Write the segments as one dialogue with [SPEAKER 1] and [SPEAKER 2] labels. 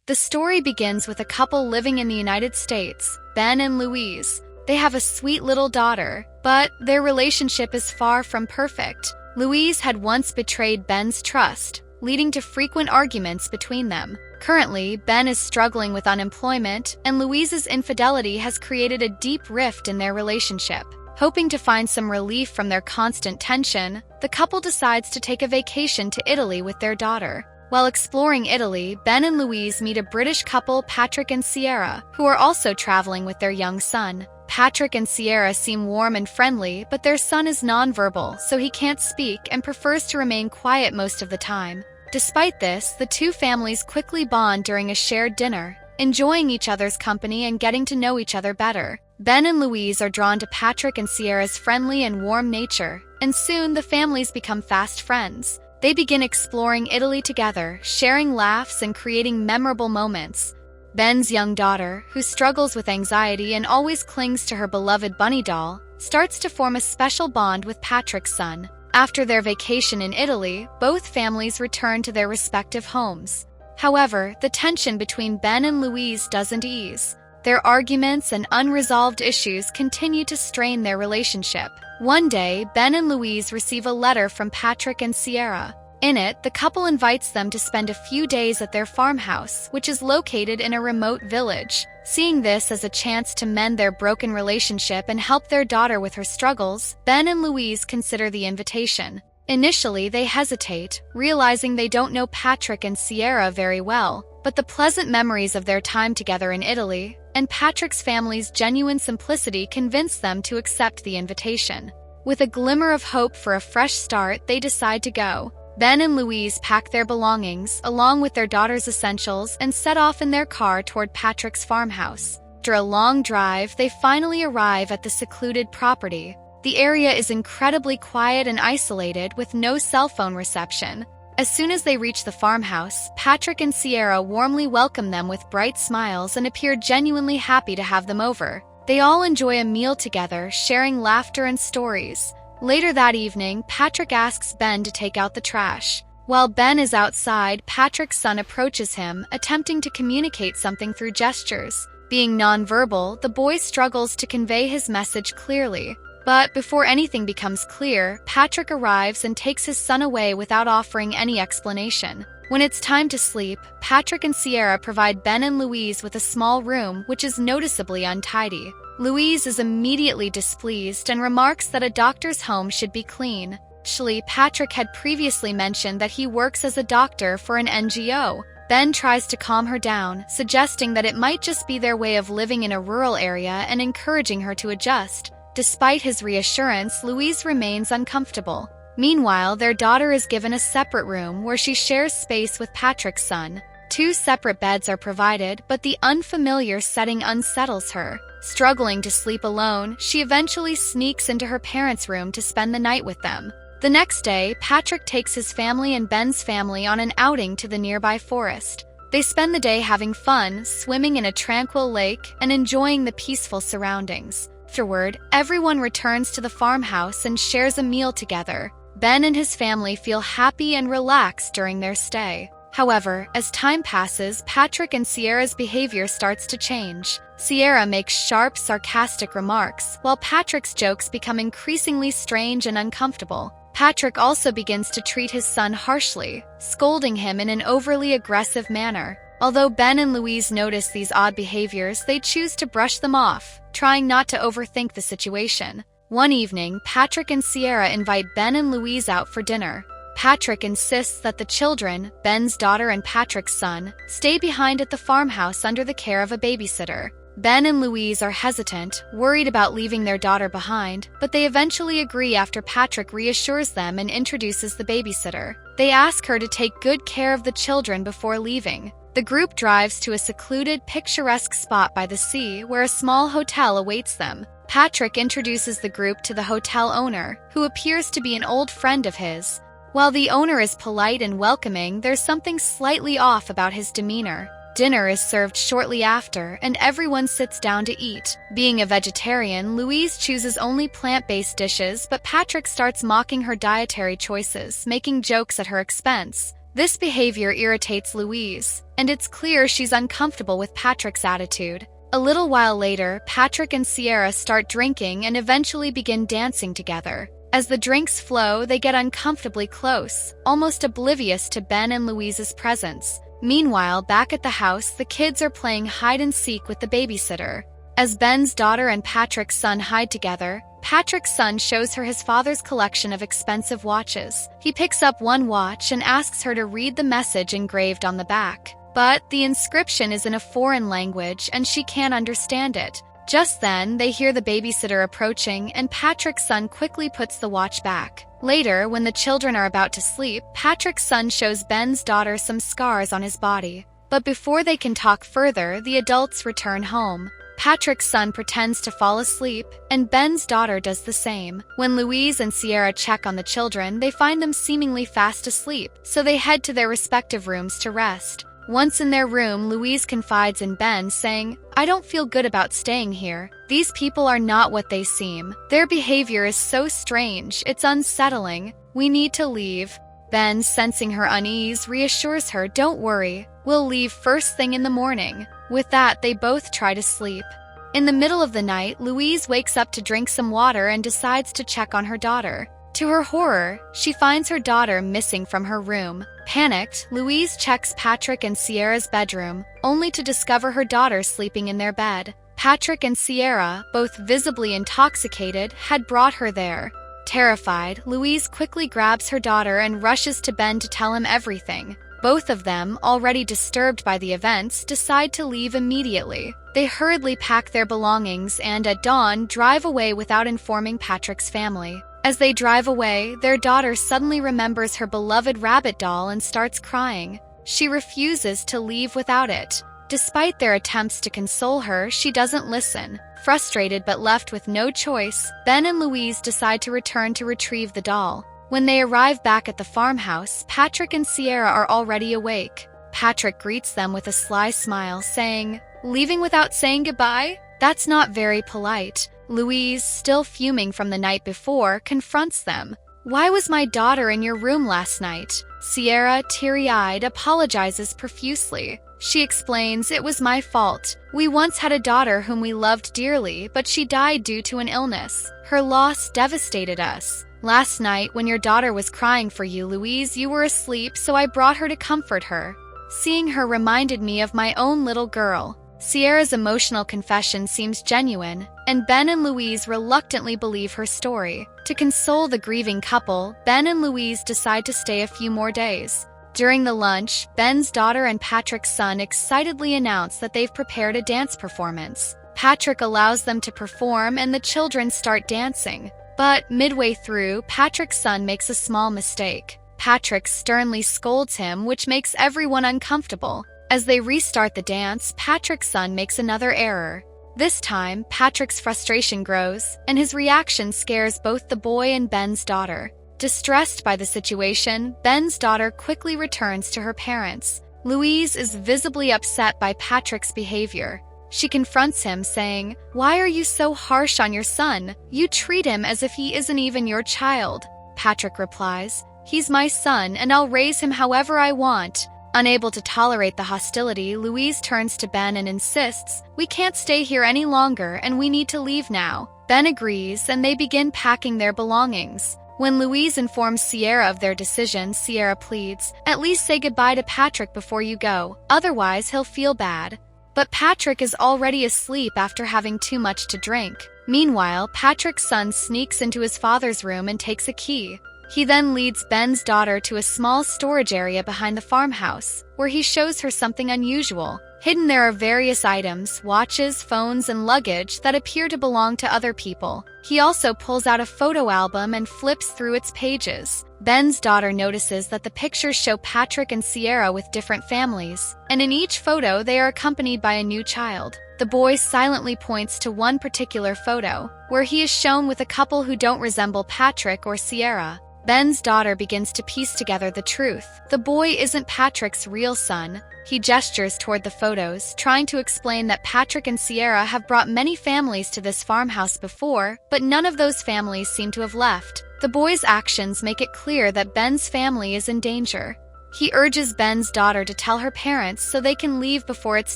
[SPEAKER 1] The story begins with a couple living in the United States, Ben and Louise. They have a sweet little daughter, but their relationship is far from perfect. Louise had once betrayed Ben's trust, leading to frequent arguments between them. Currently, Ben is struggling with unemployment, and Louise's infidelity has created a deep rift in their relationship. Hoping to find some relief from their constant tension, the couple decides to take a vacation to Italy with their daughter. While exploring Italy, Ben and Louise meet a British couple, Patrick and Sierra, who are also traveling with their young son. Patrick and Sierra seem warm and friendly, but their son is nonverbal, so he can't speak and prefers to remain quiet most of the time. Despite this, the two families quickly bond during a shared dinner, enjoying each other's company and getting to know each other better. Ben and Louise are drawn to Patrick and Sierra's friendly and warm nature, and soon the families become fast friends. They begin exploring Italy together, sharing laughs and creating memorable moments. Ben's young daughter, who struggles with anxiety and always clings to her beloved bunny doll, starts to form a special bond with Patrick's son. After their vacation in Italy, both families return to their respective homes. However, the tension between Ben and Louise doesn't ease. Their arguments and unresolved issues continue to strain their relationship. One day, Ben and Louise receive a letter from Patrick and Sierra. In it, the couple invites them to spend a few days at their farmhouse, which is located in a remote village. Seeing this as a chance to mend their broken relationship and help their daughter with her struggles, Ben and Louise consider the invitation. Initially, they hesitate, realizing they don't know Patrick and Sierra very well, but the pleasant memories of their time together in Italy and Patrick's family's genuine simplicity convince them to accept the invitation. With a glimmer of hope for a fresh start, they decide to go. Ben and Louise pack their belongings, along with their daughter's essentials, and set off in their car toward Patrick's farmhouse. After a long drive, they finally arrive at the secluded property. The area is incredibly quiet and isolated, with no cell phone reception. As soon as they reach the farmhouse, Patrick and Sierra warmly welcome them with bright smiles and appear genuinely happy to have them over. They all enjoy a meal together, sharing laughter and stories. Later that evening, Patrick asks Ben to take out the trash. While Ben is outside, Patrick's son approaches him, attempting to communicate something through gestures. Being nonverbal, the boy struggles to convey his message clearly. But before anything becomes clear, Patrick arrives and takes his son away without offering any explanation. When it's time to sleep, Patrick and Sierra provide Ben and Louise with a small room which is noticeably untidy. Louise is immediately displeased and remarks that a doctor's home should be clean. Actually, Patrick had previously mentioned that he works as a doctor for an NGO. Ben tries to calm her down, suggesting that it might just be their way of living in a rural area and encouraging her to adjust. Despite his reassurance, Louise remains uncomfortable. Meanwhile, their daughter is given a separate room where she shares space with Patrick's son. 2 separate beds are provided, but the unfamiliar setting unsettles her. Struggling to sleep alone, she eventually sneaks into her parents' room to spend the night with them. The next day, Patrick takes his family and Ben's family on an outing to the nearby forest. They spend the day having fun, swimming in a tranquil lake, and enjoying the peaceful surroundings. Afterward, everyone returns to the farmhouse and shares a meal together. Ben and his family feel happy and relaxed during their stay. However, as time passes, Patrick and Sierra's behavior starts to change. Sierra makes sharp, sarcastic remarks, while Patrick's jokes become increasingly strange and uncomfortable. Patrick also begins to treat his son harshly, scolding him in an overly aggressive manner. Although Ben and Louise notice these odd behaviors, they choose to brush them off, trying not to overthink the situation. One evening, Patrick and Sierra invite Ben and Louise out for dinner. Patrick insists that the children, Ben's daughter and Patrick's son, stay behind at the farmhouse under the care of a babysitter. Ben and Louise are hesitant, worried about leaving their daughter behind, but they eventually agree after Patrick reassures them and introduces the babysitter. They ask her to take good care of the children before leaving. The group drives to a secluded, picturesque spot by the sea where a small hotel awaits them. Patrick introduces the group to the hotel owner, who appears to be an old friend of his. While the owner is polite and welcoming, there's something slightly off about his demeanor. Dinner is served shortly after, and everyone sits down to eat. Being a vegetarian, Louise chooses only plant-based dishes, but Patrick starts mocking her dietary choices, making jokes at her expense. This behavior irritates Louise, and it's clear she's uncomfortable with Patrick's attitude. A little while later, Patrick and Sierra start drinking and eventually begin dancing together. As the drinks flow, they get uncomfortably close, almost oblivious to Ben and Louise's presence. Meanwhile, back at the house, the kids are playing hide-and-seek with the babysitter. As Ben's daughter and Patrick's son hide together, Patrick's son shows her his father's collection of expensive watches. He picks up one watch and asks her to read the message engraved on the back. But the inscription is in a foreign language and she can't understand it. Just then, they hear the babysitter approaching and Patrick's son quickly puts the watch back. Later, when the children are about to sleep, Patrick's son shows Ben's daughter some scars on his body. But before they can talk further, the adults return home. Patrick's son pretends to fall asleep, and Ben's daughter does the same. When Louise and Sierra check on the children, they find them seemingly fast asleep, so they head to their respective rooms to rest. Once in their room, Louise confides in Ben, saying, "I don't feel good about staying here. These people are not what they seem. Their behavior is so strange, it's unsettling. We need to leave." Ben, sensing her unease, reassures her, "Don't worry, we'll leave first thing in the morning." With that, they both try to sleep. In the middle of the night, Louise wakes up to drink some water and decides to check on her daughter. To her horror, she finds her daughter missing from her room. Panicked, Louise checks Patrick and Sierra's bedroom, only to discover her daughter sleeping in their bed. Patrick and Sierra, both visibly intoxicated, had brought her there. Terrified, Louise quickly grabs her daughter and rushes to Ben to tell him everything. Both of them, already disturbed by the events, decide to leave immediately. They hurriedly pack their belongings and, at dawn, drive away without informing Patrick's family. As they drive away, their daughter suddenly remembers her beloved rabbit doll and starts crying. She refuses to leave without it. Despite their attempts to console her, she doesn't listen. Frustrated but left with no choice, Ben and Louise decide to return to retrieve the doll. When they arrive back at the farmhouse, Patrick and Sierra are already awake. Patrick greets them with a sly smile, saying, "Leaving without saying goodbye? That's not very polite." Louise, still fuming from the night before, confronts them. "Why was my daughter in your room last night?" Sierra, teary-eyed, apologizes profusely. She explains, "It was my fault. We once had a daughter whom we loved dearly, but she died due to an illness. Her loss devastated us. Last night, when your daughter was crying for you, Louise, you were asleep, so I brought her to comfort her. Seeing her reminded me of my own little girl." Sierra's emotional confession seems genuine, and Ben and Louise reluctantly believe her story. To console the grieving couple, Ben and Louise decide to stay a few more days. During the lunch, Ben's daughter and Patrick's son excitedly announce that they've prepared a dance performance. Patrick allows them to perform and the children start dancing. But midway through, Patrick's son makes a small mistake. Patrick sternly scolds him, which makes everyone uncomfortable. As they restart the dance, Patrick's son makes another error. This time, Patrick's frustration grows, and his reaction scares both the boy and Ben's daughter. Distressed by the situation, Ben's daughter quickly returns to her parents. Louise is visibly upset by Patrick's behavior. She confronts him, saying, "Why are you so harsh on your son? You treat him as if he isn't even your child." Patrick replies, "He's my son, and I'll raise him however I want." Unable to tolerate the hostility, Louise turns to Ben and insists, "We can't stay here any longer, and we need to leave now." Ben agrees, and they begin packing their belongings. When Louise informs Sierra of their decision, Sierra pleads, "At least say goodbye to Patrick before you go, otherwise he'll feel bad." But Patrick is already asleep after having too much to drink. Meanwhile, Patrick's son sneaks into his father's room and takes a key. He then leads Ben's daughter to a small storage area behind the farmhouse, where he shows her something unusual. Hidden there are various items, watches, phones, and luggage that appear to belong to other people. He also pulls out a photo album and flips through its pages. Ben's daughter notices that the pictures show Patrick and Sierra with different families, and in each photo they are accompanied by a new child. The boy silently points to one particular photo, where he is shown with a couple who don't resemble Patrick or Sierra. Ben's daughter begins to piece together the truth. The boy isn't Patrick's real son. He gestures toward the photos, trying to explain that Patrick and Sierra have brought many families to this farmhouse before, but none of those families seem to have left. The boy's actions make it clear that Ben's family is in danger. He urges Ben's daughter to tell her parents so they can leave before it's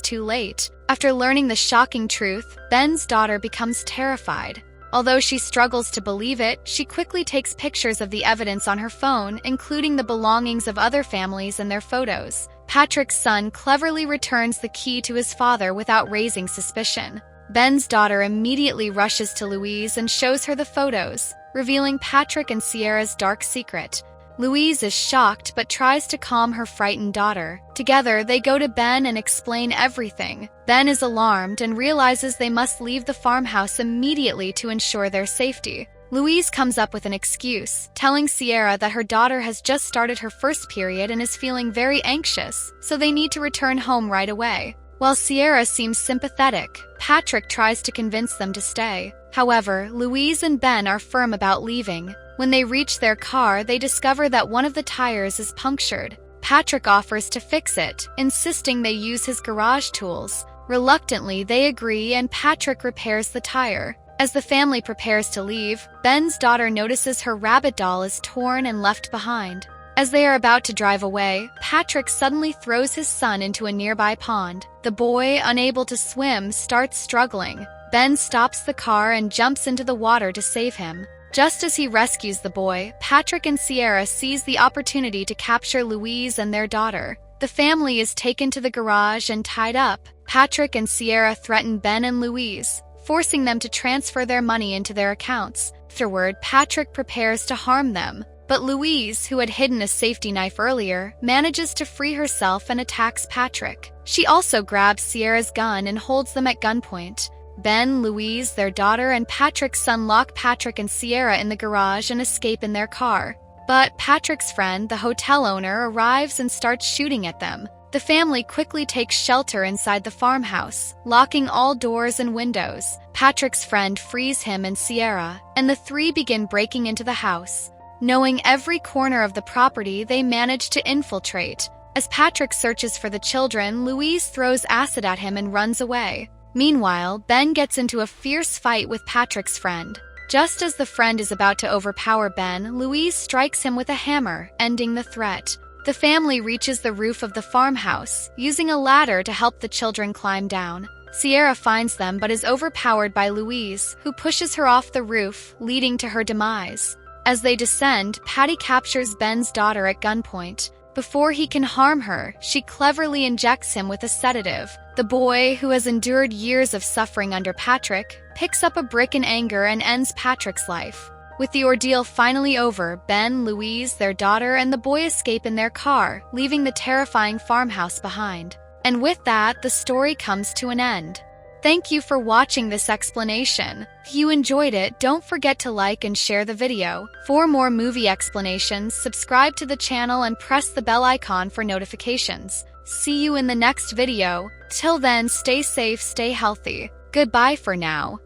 [SPEAKER 1] too late. After learning the shocking truth, Ben's daughter becomes terrified. Although she struggles to believe it, she quickly takes pictures of the evidence on her phone, including the belongings of other families and their photos. Patrick's son cleverly returns the key to his father without raising suspicion. Ben's daughter immediately rushes to Louise and shows her the photos, revealing Patrick and Sierra's dark secret. Louise is shocked but tries to calm her frightened daughter. Together, they go to Ben and explain everything. Ben is alarmed and realizes they must leave the farmhouse immediately to ensure their safety. Louise comes up with an excuse, telling Sierra that her daughter has just started her first period and is feeling very anxious, so they need to return home right away. While Sierra seems sympathetic, Patrick tries to convince them to stay. However, Louise and Ben are firm about leaving. When they reach their car, they discover that one of the tires is punctured. Patrick offers to fix it, insisting they use his garage tools. Reluctantly, they agree and Patrick repairs the tire. As the family prepares to leave, Ben's daughter notices her rabbit doll is torn and left behind. As they are about to drive away, Patrick suddenly throws his son into a nearby pond. The boy, unable to swim, starts struggling. Ben stops the car and jumps into the water to save him. Just as he rescues the boy, Patrick and Sierra seize the opportunity to capture Louise and their daughter. The family is taken to the garage and tied up. Patrick and Sierra threaten Ben and Louise, forcing them to transfer their money into their accounts. Afterward, Patrick prepares to harm them. But Louise, who had hidden a safety knife earlier, manages to free herself and attacks Patrick. She also grabs Sierra's gun and holds them at gunpoint. Ben, Louise, their daughter, and Patrick's son lock Patrick and Sierra in the garage and escape in their car. But Patrick's friend, the hotel owner, arrives and starts shooting at them. The family quickly takes shelter inside the farmhouse, locking all doors and windows. Patrick's friend frees him and Sierra, and the three begin breaking into the house. Knowing every corner of the property, they manage to infiltrate. As Patrick searches for the children, Louise throws acid at him and runs away. Meanwhile, Ben gets into a fierce fight with Patrick's friend. Just as the friend is about to overpower Ben, Louise strikes him with a hammer, ending the threat. The family reaches the roof of the farmhouse, using a ladder to help the children climb down. Sierra finds them but is overpowered by Louise, who pushes her off the roof, leading to her demise. As they descend, Patty captures Ben's daughter at gunpoint. Before he can harm her, she cleverly injects him with a sedative. The boy, who has endured years of suffering under Patrick, picks up a brick in anger and ends Patrick's life. With the ordeal finally over, Ben, Louise, their daughter, and the boy escape in their car, leaving the terrifying farmhouse behind. And with that, the story comes to an end. Thank you for watching this explanation. If you enjoyed it, don't forget to like and share the video. For more movie explanations, subscribe to the channel and press the bell icon for notifications. See you in the next video. Till then, stay safe, stay healthy. Goodbye for now.